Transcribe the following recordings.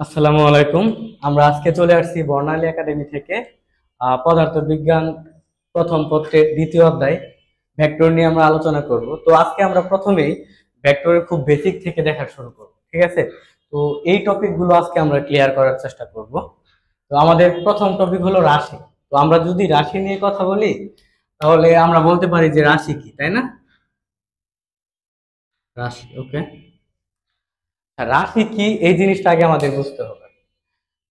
আসসালামু আলাইকুম। আমরা আজকে চলে আসছি বর্ণালী একাডেমি থেকে পদার্থবিজ্ঞান প্রথম পত্রের দ্বিতীয় অধ্যায় ভেক্টর নিয়ে আমরা আলোচনা করব। তো আজকে আমরা প্রথমেই ভেক্টরের খুব বেসিক থেকে দেখা শুরু করব, ঠিক আছে? তো এই টপিকগুলো আজকে আমরা ক্লিয়ার করার চেষ্টা করব। তো আমাদের প্রথম টপিক হলো রাশি। তো আমরা যদি রাশি নিয়ে কথা বলি তাহলে আমরা বলতে পারি যে রাশি কি, তাই না? রাশি, ওকে। রাশি কি এই জিনিসটা আগে আমাদের বুঝতে হবে।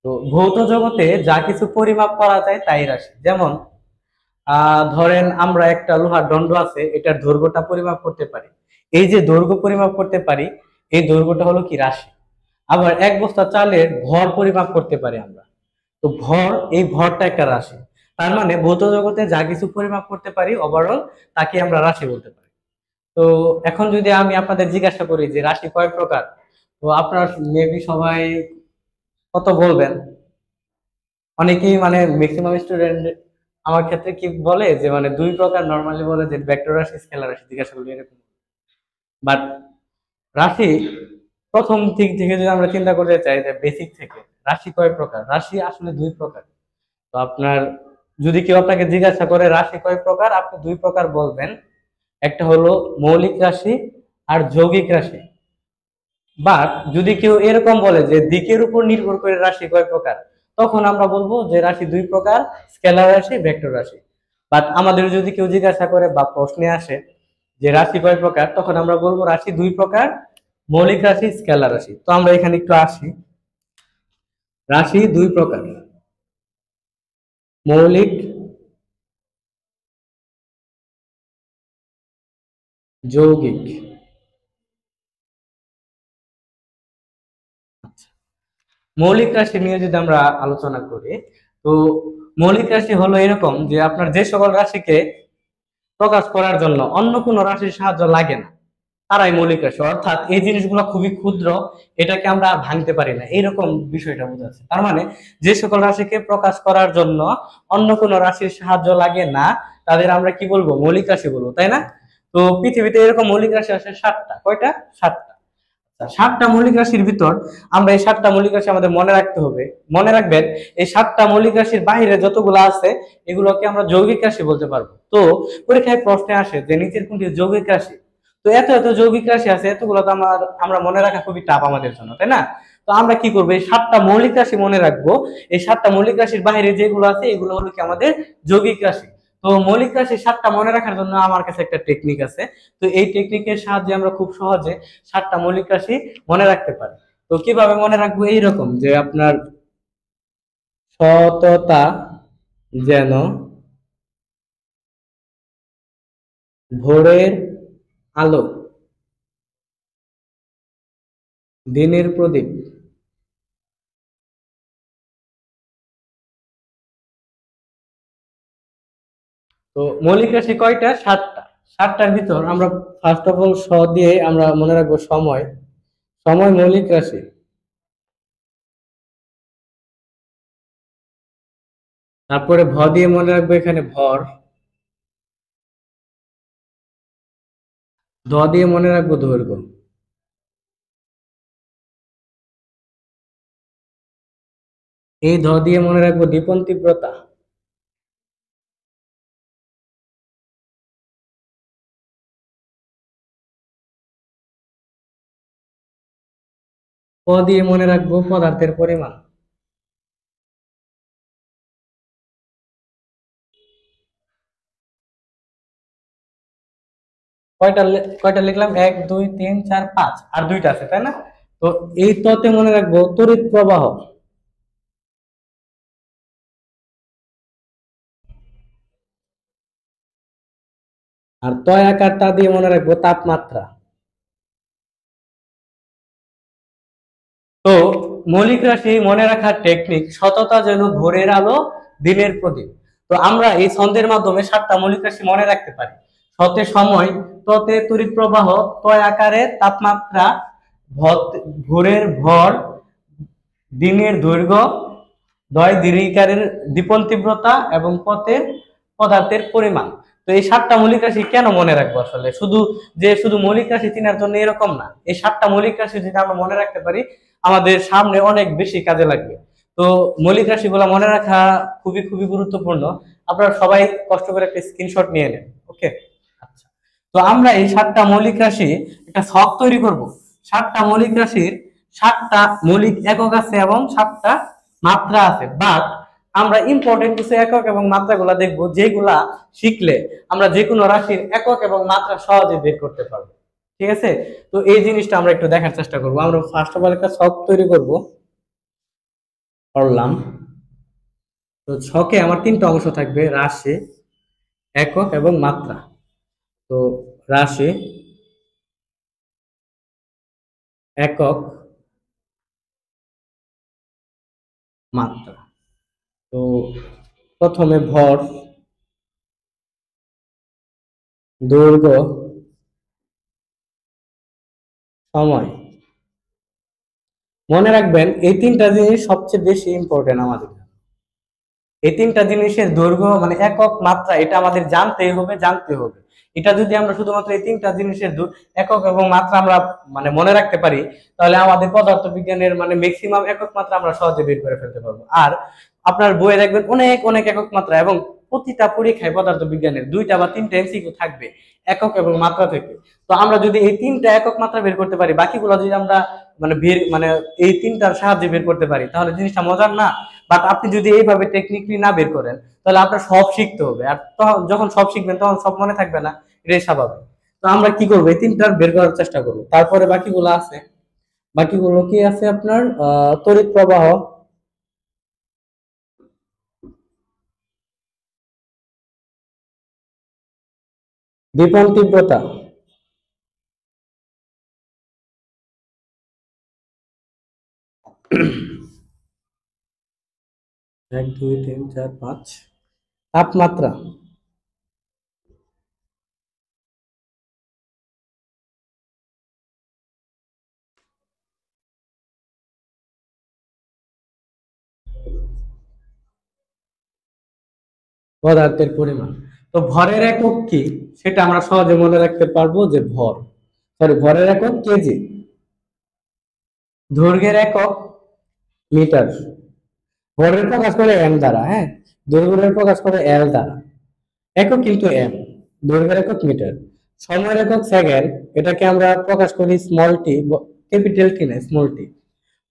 তো ভৌত জগতে যা কিছু পরিমাপ করা যায় তাই রাশি। যেমন ধরেন আমরা একটা লোহার দণ্ড আছে, এটার দৈর্ঘ্যটা পরিমাপ করতে পারি। এই যে দৈর্ঘ্য পরিমাপ করতে পারি, এই দৈর্ঘ্যটা হলো কি রাশি। আবার এক বস্তা চালের ভর পরিমাপ করতে পারি আমরা। তো ভর, এই ভরটা একটা রাশি। তার মানে ভৌত জগতে যা কিছু পরিমাপ করতে পারি ওভারঅল, তাকে আমরা রাশি বলতে পারি। তো এখন যদি আমি আপনাদের জিজ্ঞাসা করি যে রাশি কয় প্রকার, তো আপনারা মেবি সবাই কত বলবেন? অনেকেই মানে ম্যাক্সিমাম স্টুডেন্ট আমার ক্ষেত্রে কি বলে যে মানে দুই প্রকার নরমালি বলে, যে ভেক্টর রাশি স্কেলার রাশি, জিজ্ঞাসা করলে এরকম। বাট রাশি প্রথম দিক থেকে যদি আমরা চিন্তা করতে চাই যে বেসিক থেকে, রাশি কয় প্রকার? রাশি আসলে দুই প্রকার। তো আপনার যদি কেউ আপনাকে জিজ্ঞাসা করে রাশি কয় প্রকার, আপনি দুই প্রকার বলবেন। একটা হলো মৌলিক রাশি আর যৌগিক রাশি। বাট যদি কেউ এরকম বলে যে দিকের উপর নির্ভর করে রাশি কয় প্রকার, তখন আমরা বলবো যে রাশি দুই প্রকার, স্কেলার রাশি, ভেক্টর রাশি। বাট আমাদের যদি কেউ জিজ্ঞাসা করে বা প্রশ্নে আসে যে রাশি কয় প্রকার, তখন আমরা বলবো রাশি দুই প্রকার, মৌলিক রাশি, স্কেলার রাশি। তো আমরা এখানে একটু আসি। রাশি দুই প্রকার, মৌলিক, যৌগিক। মৌলিক রাশি নিয়ে যদি আমরা আলোচনা করি, তো মৌলিক রাশি হলো এরকম যে আপনার যে সকল রাশিকে প্রকাশ করার জন্য অন্য কোনো রাশির সাহায্য লাগে না, তারাই মৌলিক রাশি। অর্থাৎ এই জিনিসগুলো খুবই ক্ষুদ্র, এটাকে আমরা আর ভাঙতে পারি না, এইরকম বিষয়টা বোঝাচ্ছে। তার মানে যে সকল রাশিকে প্রকাশ করার জন্য অন্য কোনো রাশির সাহায্য লাগে না, তাদের আমরা কি বলবো? মৌলিক রাশি বলবো, তাই না? তো পৃথিবীতে এরকম মৌলিক রাশি আছে সাতটা। কয়টা? সাতটা। সাতটা মৌলিক রাশির ভিতর আমরা এই সাতটা মৌলিক রাশি আমাদের মনে রাখতে হবে। মনে রাখবেন, এই সাতটা মৌলিক রাশির বাইরে যতগুলো আছে এগুলোকে আমরা যৌগিক রাশি বলতে পারবো। তো পরীক্ষায় প্রশ্নে আসে যে নিচের কোনটি যৌগিক রাশি। তো এত এত যৌগিক রাশি আছে, এতগুলো তো আমরা মনে রাখা খুবই টাফ আমাদের জন্য, তাই না? তো আমরা কি করবো? এই সাতটা মৌলিক রাশি মনে রাখবো। এই সাতটা মৌলিক রাশির বাইরে যেগুলো আছে এগুলো হলো কি আমাদের যৌগিক রাশি। তো মৌলিক রাশি সাতটা মনে রাখার জন্য আমার কাছে একটা টেকনিক আছে। তো এই টেকনিকের সাহায্যে আমরা খুব সহজে সাতটা মৌলিক রাশি মনে রাখতে পারি। তো কিভাবে মনে রাখবো? এইরকম যে আপনার সততা যেন ভোরের আলো, দিনের প্রদীপ। তো মৌলিক রাশি কয়টা? সাতটা। সাতটার ভিতর আমরা ফার্স্ট অফ অল স দিয়ে আমরা মনে রাখবো সময়। সময় মৌলিক রাশি। তারপরে ভ দিয়ে মনে রাখবো এখানে ভর। দ দিয়ে মনে রাখবো দৈর্ঘ্য। এই ধ দিয়ে মনে রাখবো দীপন তীব্রতা। প দিয়ে মনে রাখবো পদার্থের পরিমাণ। কয়টা লিখলাম? এক, দুই, তিন, চার, পাঁচ, আর দুইটা আছে, তাই না? তো এই ততে মনে রাখবো তড়িৎ প্রবাহ। আর তয় আকার তা দিয়ে মনে রাখবো তাপমাত্রা। তো মৌলিক রাশি মনে রাখার টেকনিক, সততা যেন ভোরের আলো, দিনের প্রদীপ। তো আমরা এই ছন্দের মাধ্যমে সাতটা মৌলিক রাশি মনে রাখতে পারি। সতে সময়, ততে তড়িৎ প্রবাহ, তয় আকারে তাপমাত্রা, ভোরের ভর, দিনের দৈর্ঘ্য, দয় দীর্ঘিকারের দীপন তীব্রতা, এবং পথের পদার্থের পরিমাণ। তো এই সাতটা মৌলিক রাশি কেন মনে রাখবো? আসলে শুধু মৌলিক রাশি চেনার জন্য এরকম না। এই সাতটা মৌলিক রাশি যদি আমরা মনে রাখতে পারি, আমাদের সামনে অনেক বেশি কাজে লাগবে। তো মৌলিক রাশিগুলো মনে রাখা খুবই খুবই গুরুত্বপূর্ণ। আপনারা সবাই কষ্ট করে একটা স্ক্রিনশট নিয়ে নেন। ওকে, আচ্ছা। তো আমরা এই 7টা মৌলিক রাশি একটা ছক তৈরি করব। 7টা মৌলিক রাশির 7টা মৌলিক একক আছে এবং 7টা মাত্রা আছে। বাট আমরা ইম্পর্টেন্ট কিছু একক এবং মাত্রাগুলা দেখবো, যেগুলা শিখলে আমরা যে কোনো রাশির একক এবং মাত্রা সহজে বের করতে পারবো। ঠিক আছে, তো এই জিনিসটা আমরা একটু দেখার চেষ্টা করবো। আমরা ফার্স্ট অফ অল একটা ছক তৈরি করলাম। তো ছকে আমার 3টা অংশ থাকবে, রাশি, একক এবং মাত্রা। তো রাশি, একক, মাত্রা। তো প্রথমে ভর, দৈর্ঘ্য, সময়। মনে রাখবেন এই 3টা জিনিস সবচেয়ে বেশি ইম্পর্টেন্ট আমাদের। এই 3টা জিনিসের দৈর্ঘ্য মানে একক, মাত্রা, এটা আমাদের জানতে হবে। এটা যদি আমরা শুধুমাত্র এই 3টা জিনিসের একক এবং মাত্রা আমরা মানে মনে রাখতে পারি, তাহলে আমাদের পদার্থ বিজ্ঞানের মানে ম্যাক্সিমাম একক মাত্রা আমরা সহজে বের করে ফেলতে পারবো। আর আপনার বইয়ে দেখবেন অনেক অনেক একক মাত্রা, এবং প্রতিটা পরীক্ষায় পদার্থ বিজ্ঞানের 2টা বা 3টা এমসিকিউ থাকবে একক এবং মাত্রা থেকে। তো আমরা যদি এই 3টা একক মাত্রা বের করতে পারি, বাকিগুলো যদি আমরা মানে এই 3টার সাহায্যে বের করতে পারি, তাহলে জিনিসটা মজার না? বাট আপনি যদি এইভাবে টেকনিকলি না বের করেন, তাহলে আপনার সব শিখতে হবে, আর তখন যখন সব শিখবেন তখন সব মনে থাকবে না, এটাই স্বাভাবিক। তো আমরা কি করবো, এই 3টার বের করার চেষ্টা করবো। তারপরে বাকিগুলো আছে, বাকিগুলো কি আছে আপনার তড়িৎ প্রবাহ, বিপন তীব্রতা, 1 2 3 4 5, তাপমাত্রা, পদার্থের পরিমাণ। তো ভরের একক কি সেটা আমরা সহজে মনে রাখতে পারবো, যে ভরের একক কেজি, দৈর্ঘ্যের একক মিটার, ভরের প্রকাশ করে এম দ্বারা, হ্যাঁ, দৈর্ঘ্যের প্রকাশ করে এল দ্বারা, একক কিন্তু এম, দৈর্ঘ্যের একক মিটার, সময়ের একক সেকেন্ড, এটাকে আমরা প্রকাশ করি স্মল টি, ক্যাপিটাল টি না স্মল টি।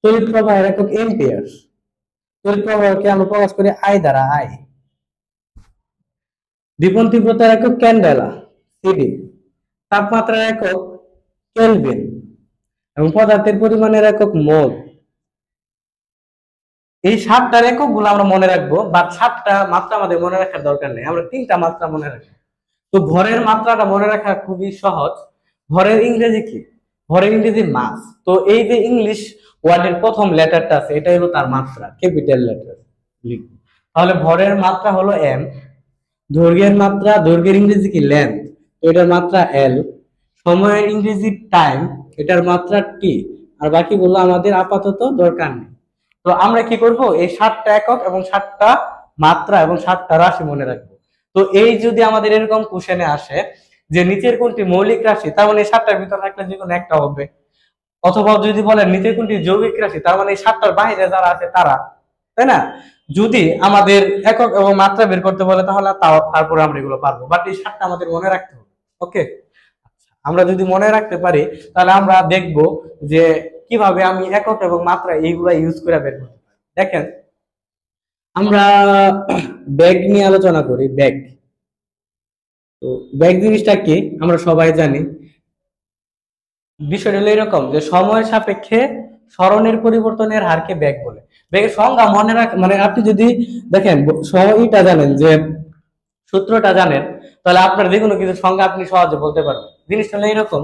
তড়িৎ প্রবাহের একক এম্পিয়ার, তড়িৎ প্রবাহকে আমরা প্রকাশ করি আই দ্বারা, আই। দীপন তীব্রতার একক ক্যান্ডেলা, সিডি। তাপমাত্রার একক কেলভিন, এবং পদার্থের পরিমাণের একক মোল। এই 7টার একক গুলো আমরা মনে রাখবো, বাট 7টা মাত্রা আমাদের মনে রাখার দরকার নেই, আমরা 3টা মাত্রা মনে রাখবো। তো ভরের মাত্রাটা মনে রাখা খুবই সহজ। ভরের ইংরেজি কি? ভরের ইংরেজি মাস। তো এই যে ইংলিশ ওয়ার্ডের প্রথম লেটারটা আছে, এটা হলো তার মাত্রা, ক্যাপিটাল লেটার লিখবো। তাহলে ভরের মাত্রা হলো এম, দৈর্ঘ্যের মাত্রা, দৈর্ঘ্যের ইংরেজি কি লেন্থ, তো এটার মাত্রা এল, সময়ের ইংরেজি টাইম, এটার মাত্রা টি, আর বাকিগুলো আমাদের আপাতত দরকার নেই। তো আমরা কি করব, এই 7টা একক এবং 7টা মাত্রা এবং 7টা রাশি মনে রাখবো। তো এই যদি আমাদের এরকম কোশ্চেনে আসে যে নিচের কোনটি মৌলিক রাশি, তার মানে এই 7টার ভিতর রাখলে যে কোনো একটা হবে। অথবা যদি বলেন নিচের কোনটি যৌগিক রাশি, তার মানে এই 7টার বাইরে যারা আছে তারা, তাই না? যদি আমাদের একক এবং মাত্রা বের করতে বলে, তাহলে তারপরে আমরা এগুলো পারবো, বাট এই 7টা আমাদের মনে রাখতে হবে। ওকে, আমরা যদি মনে রাখতে পারি, তাহলে আমরা দেখব যে কিভাবে আমি একক এবং মাত্রা এইগুলা ইউজ করে বের করতে পারি। দেখেন, আমরা ব্যাগ নিয়ে আলোচনা করি, ব্যাগ। তো ব্যাগ জিনিসটা কি আমরা সবাই জানি। বিষয়টা হলো এরকম যে সময়ের সাপেক্ষে স্মরণের পরিবর্তনের হারকে ব্যাগ বলে। ব্যাগের সংজ্ঞা মনে মানে আপনি যদি দেখেন সময়টা জানেন, যে সূত্রটা জানেন, তাহলে আপনার যে কোনো কিছু সংজ্ঞা আপনি সহজে বলতে পারবেন। জিনিসটা হলো এরকম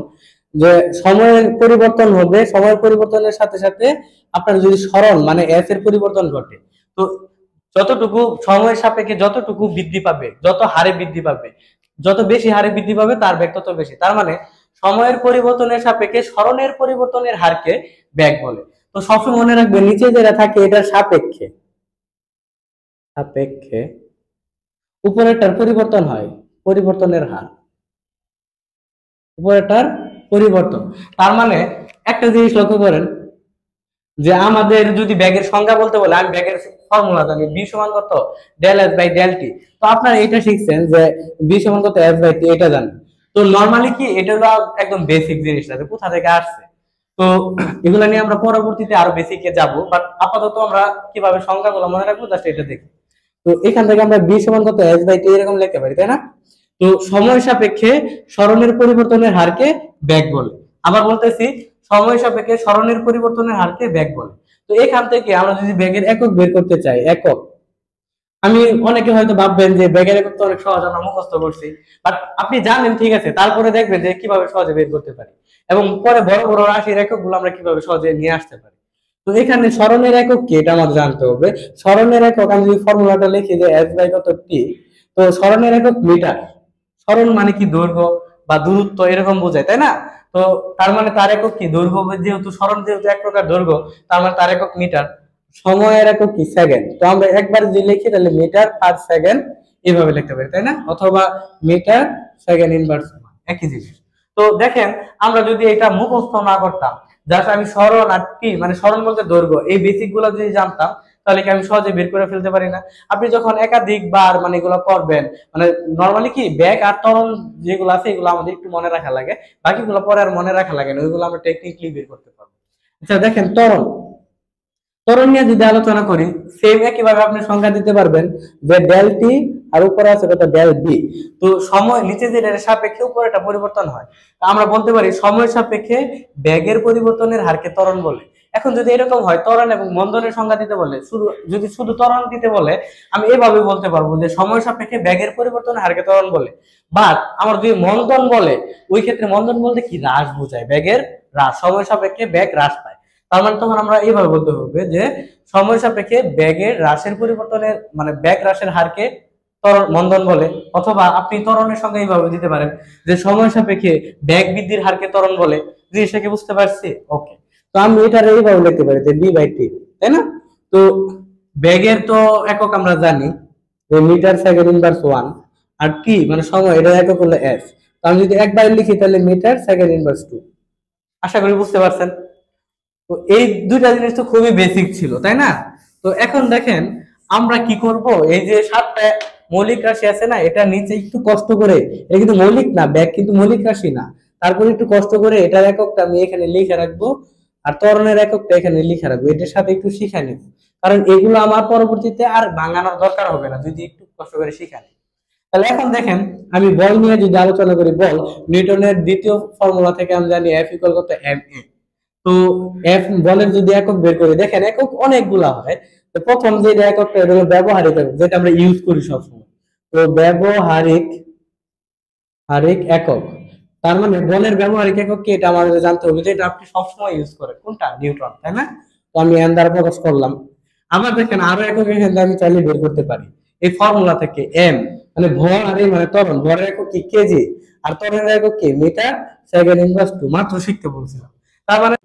যে সময়ের পরিবর্তন হবে, সময়ের পরিবর্তনের সাথে সাথে আপনার যদি স্মরণ মানে এস এর পরিবর্তন ঘটে, তো যতটুকু সময়ের সাপেক্ষে যতটুকু বৃদ্ধি পাবে, যত হারে বৃদ্ধি পাবে, যত বেশি হারে বৃদ্ধি পাবে তার বেগ তত বেশি। তার মানে সময়ের পরিবর্তনের সাপেক্ষে স্মরণের পরিবর্তনের হারকে বেগ বলে। তো সবসময় মনে রাখবেন নিচে যেটা থাকে এটার সাপেক্ষে, সাপেক্ষে উপরেরটার পরিবর্তন হয়, পরিবর্তনের হার, উপরেরটার পরিবর্তন। তার মানে একটা জিনিস লক্ষ্য করেন, যে আমাদের যদি ব্যাগের সংজ্ঞা বলতে বলে, আমি ব্যাগের ফর্মুলা জানি, বি সমান কত, del S by del T. তো আপনারা এটা শিখছেন যে বি সমান কত, এস বাই টি, এটা জানেন। তো নর্মালি কি এটা হলো একদম বেসিক জিনিসটা, যে কোথা থেকে আসছে। তো এগুলা নিয়ে আমরা পরবর্তীতে আরো বেসিকে যাব, বাট আপাতত আমরা কিভাবে সংখ্যাগুলো মনে রাখবো জাস্ট এটা দেখি। তো এখান থেকে আমরা বি সমান কত, এস বাই টি এরকম লিখতে পারি, তাই না? তো সময় সাপেক্ষে স্মরণের পরিবর্তনের হারকে বেগ বলে। আবার বলতেছি, সময় সাপেক্ষে স্মরণের পরিবর্তনের হারকে বেগ বলে। তো এখান থেকে আমরা যদি বেগের একক বের করতে চাই, একক, আমি অনেকে হয়তো ভাববেন যে বেগের একক তো অনেক সহজ, আমরা মুখস্থ করছি, বাট আপনি জানেন ঠিক আছে, তারপরে দেখবেন যে কিভাবে সহজে বের করতে পারি, এবং পরে বড় বড় রাশির একক গুলো আমরা কিভাবে সহজে নিয়ে আসতে পারি। তো এখানে স্মরণের একক কি এটা আমাদের জানতে হবে। স্মরণের একক আমি যদি ফর্মুলাটা লিখি যে এস বাই কত টি, তো স্মরণের একক মিটার। স্মরণ মানে কি দৈর্ঘ্য বা দূরত্ব এরকম বোঝায়, তাই না? তো তার মানে তার একক কি দৈর্ঘ্য, যেহেতু স্মরণ যেহেতু এক প্রকার দৈর্ঘ্য, তার মানে তার একক মিটার। সময়ের একক কি সেকেন্ড, তো আমরা একবার যদি লিখি তাহলে মিটার পার সেকেন্ড এইভাবে লিখতে পারি, তাই না? অথবা মিটার সেকেন্ড ইনভার্স, একই জিনিস। তো দেখেন, আমরা যদি এটা মুখস্থ না করতাম, জাস্ট আমি স্মরণ আর টি মানে স্মরণ বলতে দৈর্ঘ্য, এই বেসিক গুলো যদি জানতাম, তাহলে কি আমি সহজে বের করে ফেলতে পারি না? আপনি যখন একাধিক বার মানে এগুলো করবেন, মানে নর্মালি কি ব্যাগ আর ত্বরণ যেগুলো আছে এগুলো আমাদের একটু মনে রাখা লাগে, বাকিগুলো পরে আর মনে রাখা লাগে না, ওইগুলো আমরা টেকনিক্যালি বের করতে পারবো। আচ্ছা দেখেন, ত্বরণ, ত্বরণ নিয়ে যদি আলোচনা করি, সেম একইভাবে আপনি সংজ্ঞা দিতে পারবেন যে ডেল টি আর উপরে আছে কত, ডেল বি। তো সময় নিচে যে এর সাপেক্ষে উপরে এটা পরিবর্তন হয়, তা আমরা বলতে পারি সময় সাপেক্ষে বেগের পরিবর্তনের হারকে ত্বরণ বলে। এখন যদি এরকম হয় ত্বরণ এবং মন্দনের সংজ্ঞা দিতে বলে, যদি শুধু ত্বরণ দিতে বলে, আমি এভাবে বলতে পারবো যে সময় সাপেক্ষে বেগের পরিবর্তনের হারকে ত্বরণ বলে। বাট আমার যদি মন্দন বলে, ওই ক্ষেত্রে মন্দন বলতে কি হ্রাস বোঝায়, বেগের হ্রাস, সময় সাপেক্ষে বেগ হ্রাস পায়। তার মানে তখন আমরা এইভাবে বলতে হবে যে সময় সাপেক্ষে বেগের হ্রাসের পরিবর্তনের মানে বেগ হ্রাসের হারকে ত্বরণ মন্দন বলে। অথবা আপনি ত্বরণের সঙ্গে এইভাবে দিতে পারেন যে সময় সাপেক্ষে বেগ বৃদ্ধির হারকে ত্বরণ বলে। জিনিসটা কি বুঝতে পারছি? ওকে। তো আমি এটা এইভাবে লিখতে পারি যে বি বাই টি, তাই না? তো বেগের তো একক আমরা জানি যে মিটার সেকেন্ড ইনভার্স ওয়ান, আর টি মানে সময়, এটা একক হলো এস। তো আমি যদি একবার লিখি তাহলে মিটার সেকেন্ড ইনভার্স টু। আশা করি বুঝতে পারছেন। তো এই দুইটা জিনিস তো খুবই বেসিক ছিল, তাই না? তো এখন দেখেন আমরা কি করব, এই যে সাতটা মৌলিক রাশি আছে না, এটা নিচে একটু কষ্ট করে, এটা কিন্তু মৌলিক না, ব্যাগ কিন্তু মৌলিক রাশি না, তারপরে একটু কষ্ট করে এটার এককটা আমি এখানে লিখে রাখবো, আর ত্বরণের এককটা এখানে লিখে রাখবো, এটার সাথে একটু শিখে নিব, কারণ এগুলো আমার পরবর্তীতে আর ভাঙানোর দরকার হবে না যদি একটু কষ্ট করে শিখে নিই। তাহলে এখন দেখেন, আমি বল নিয়ে যদি আলোচনা করি, বল নিউটনের দ্বিতীয় ফর্মুলা থেকে আমি জানি এফ ইকুয়াল কত এম এ। তো এফ বলের যদি একক বের করি, দেখেন একক অনেকগুলা হয়। তো প্রথম যে এককটা এটা হলো ব্যবহারিক একক, যেটা আমরা ইউজ করি সবসময়। তো ব্যবহারিক হারিক একক, তার মানে বলের ব্যবহারিক একক কি এটা আমাদের জানতে হবে, যেটা আপনি সবসময় ইউজ করেন, কোনটা, নিউটন, তাই না? তো আমি এন দ্বারা প্রকাশ করলাম। আবার দেখেন আরো একক এখানে আমি চাইলে বের করতে পারি এই ফর্মুলা থেকে, এম মানে ভর, আর এই মানে ত্বরণ, ভরের একক কি কেজি, আর ত্বরণের একক কি মিটার সেকেন্ড ইনভার্স টু, মাত্র শিখতে বলছিলাম। তার মানে